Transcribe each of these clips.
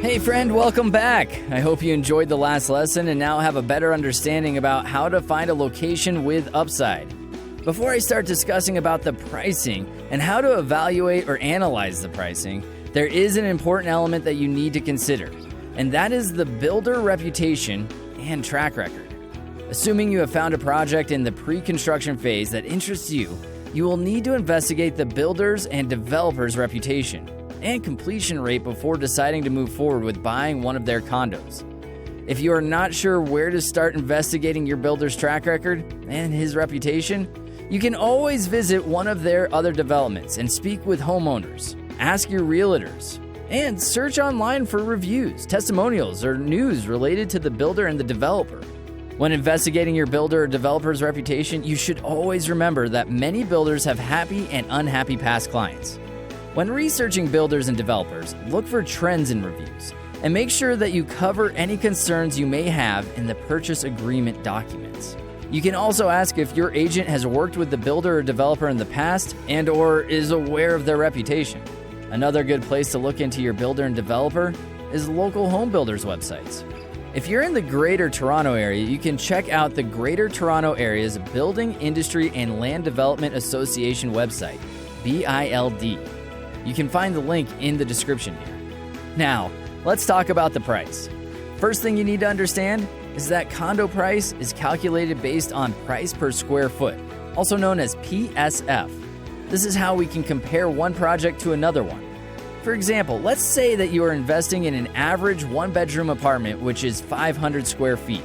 Hey friend, welcome back. I hope you enjoyed the last lesson and now have a better understanding about how to find a location with upside. Before I start discussing about the pricing and how to evaluate or analyze the pricing, there is an important element that you need to consider, and that is the builder reputation and track record. Assuming you have found a project in the pre-construction phase that interests you, you will need to investigate the builder's and developer's reputation and completion rate before deciding to move forward with buying one of their condos. If you are not sure where to start investigating your builder's track record and his reputation, you can always visit one of their other developments and speak with homeowners, ask your realtors, and search online for reviews, testimonials, or news related to the builder and the developer. When investigating your builder or developer's reputation, you should always remember that many builders have happy and unhappy past clients. When researching builders and developers, look for trends in reviews and make sure that you cover any concerns you may have in the purchase agreement documents. You can also ask if your agent has worked with the builder or developer in the past and or is aware of their reputation. Another good place to look into your builder and developer is local home builders' websites. If you're in the Greater Toronto Area, you can check out the Greater Toronto Area's Building Industry and Land Development Association website, BILD. You can find the link in the description here. Now, let's talk about the price. First thing you need to understand is that condo price is calculated based on price per square foot, also known as P.S.F. This is how we can compare one project to another one. For example, let's say that you are investing in an average one-bedroom apartment which is 500 square feet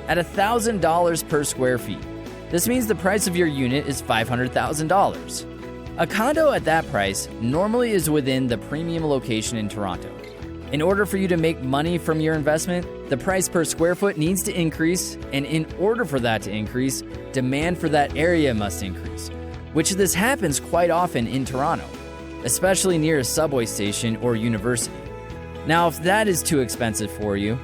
at $1,000 per square feet. This means the price of your unit is $500,000. A condo at that price normally is within the premium location in Toronto. In order for you to make money from your investment, the price per square foot needs to increase, and in order for that to increase, demand for that area must increase, which this happens quite often in Toronto, especially near a subway station or university. Now, if that is too expensive for you,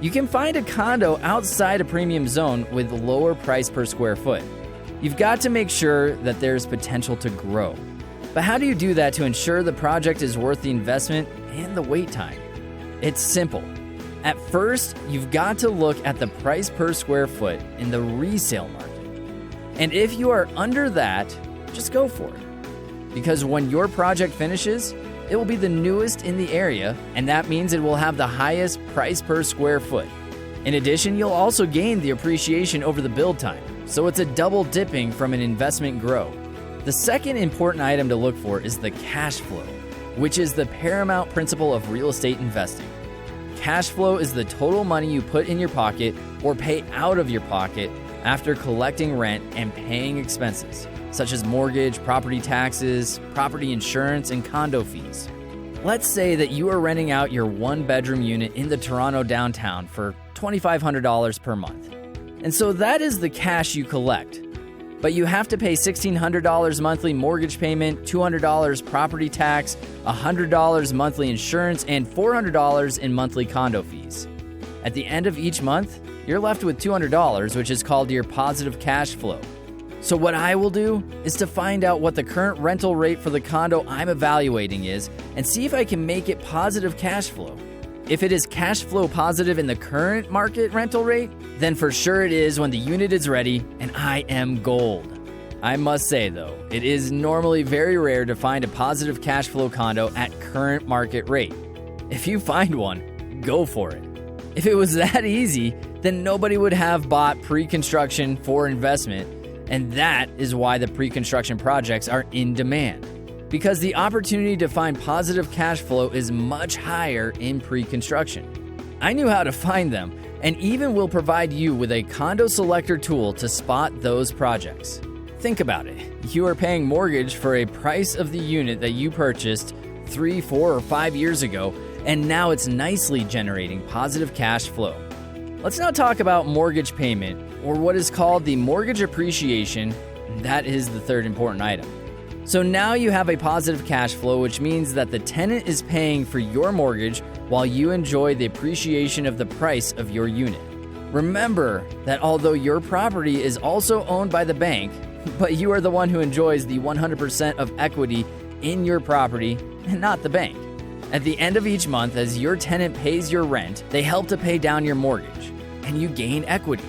you can find a condo outside a premium zone with lower price per square foot. You've got to make sure that there's potential to grow. But how do you do that to ensure the project is worth the investment and the wait time? It's simple. At first, you've got to look at the price per square foot in the resale market. And if you are under that, just go for it. Because when your project finishes, it will be the newest in the area, and that means it will have the highest price per square foot. In addition, you'll also gain the appreciation over the build time. So it's a double dipping from an investment grow. The second important item to look for is the cash flow, which is the paramount principle of real estate investing. Cash flow is the total money you put in your pocket or pay out of your pocket after collecting rent and paying expenses, such as mortgage, property taxes, property insurance, and condo fees. Let's say that you are renting out your one-bedroom unit in the Toronto downtown for $2,500 per month. And so that is the cash you collect. But you have to pay $1,600 monthly mortgage payment, $200 property tax, $100 monthly insurance, and $400 in monthly condo fees. At the end of each month, you're left with $200, which is called your positive cash flow. So what I will do is to find out what the current rental rate for the condo I'm evaluating is and see if I can make it positive cash flow. If it is cash flow positive in the current market rental rate, then for sure it is when the unit is ready, and I am gold. I must say though, it is normally very rare to find a positive cash flow condo at current market rate. If you find one, go for it. If it was that easy, then nobody would have bought pre-construction for investment, and that is why the pre-construction projects are in demand. Because the opportunity to find positive cash flow is much higher in pre-construction. I knew how to find them, and even will provide you with a condo selector tool to spot those projects. Think about it. You are paying mortgage for a price of the unit that you purchased 3, 4, or 5 years ago, and now it's nicely generating positive cash flow. Let's now talk about mortgage payment, or what is called the mortgage appreciation. That is the third important item. So now you have a positive cash flow, which means that the tenant is paying for your mortgage while you enjoy the appreciation of the price of your unit. Remember that although your property is also owned by the bank, but you are the one who enjoys the 100% of equity in your property and not the bank. At the end of each month, as your tenant pays your rent, they help to pay down your mortgage, and you gain equity.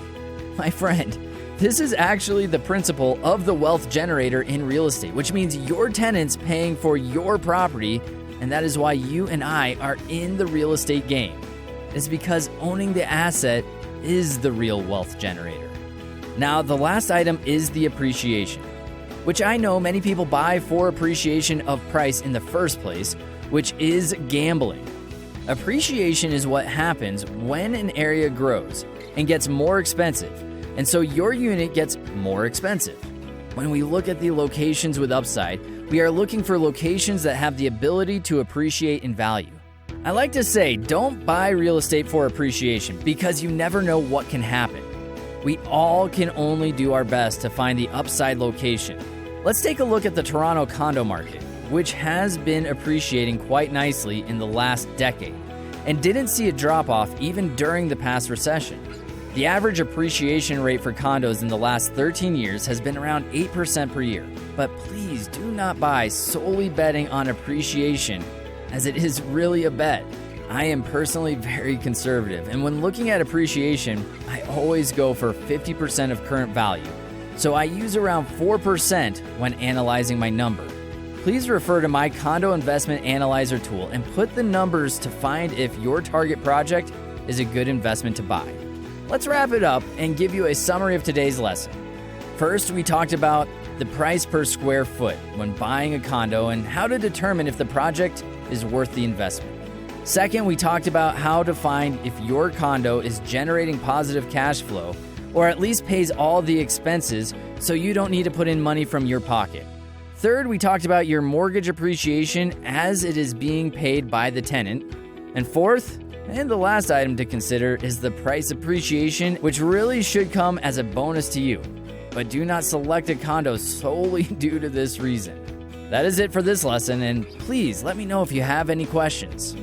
My friend, this is actually the principle of the wealth generator in real estate, which means your tenant's paying for your property, and that is why you and I are in the real estate game. It's because owning the asset is the real wealth generator. Now, the last item is the appreciation, which I know many people buy for appreciation of price in the first place, which is gambling. Appreciation is what happens when an area grows and gets more expensive, and so your unit gets more expensive. When we look at the locations with upside, we are looking for locations that have the ability to appreciate in value. I like to say, don't buy real estate for appreciation because you never know what can happen. We all can only do our best to find the upside location. Let's take a look at the Toronto condo market, which has been appreciating quite nicely in the last decade and didn't see a drop-off even during the past recession. The average appreciation rate for condos in the last 13 years has been around 8% per year. But please do not buy solely betting on appreciation, as it is really a bet. I am personally very conservative, and when looking at appreciation, I always go for 50% of current value. So I use around 4% when analyzing my number. Please refer to my condo investment analyzer tool and put the numbers to find if your target project is a good investment to buy. Let's wrap it up and give you a summary of today's lesson. First, we talked about the price per square foot when buying a condo and how to determine if the project is worth the investment. Second, we talked about how to find if your condo is generating positive cash flow or at least pays all the expenses so you don't need to put in money from your pocket. Third, we talked about your mortgage appreciation as it is being paid by the tenant. And fourth, and the last item to consider, is the price appreciation, which really should come as a bonus to you. But do not select a condo solely due to this reason. That is it for this lesson, and please let me know if you have any questions.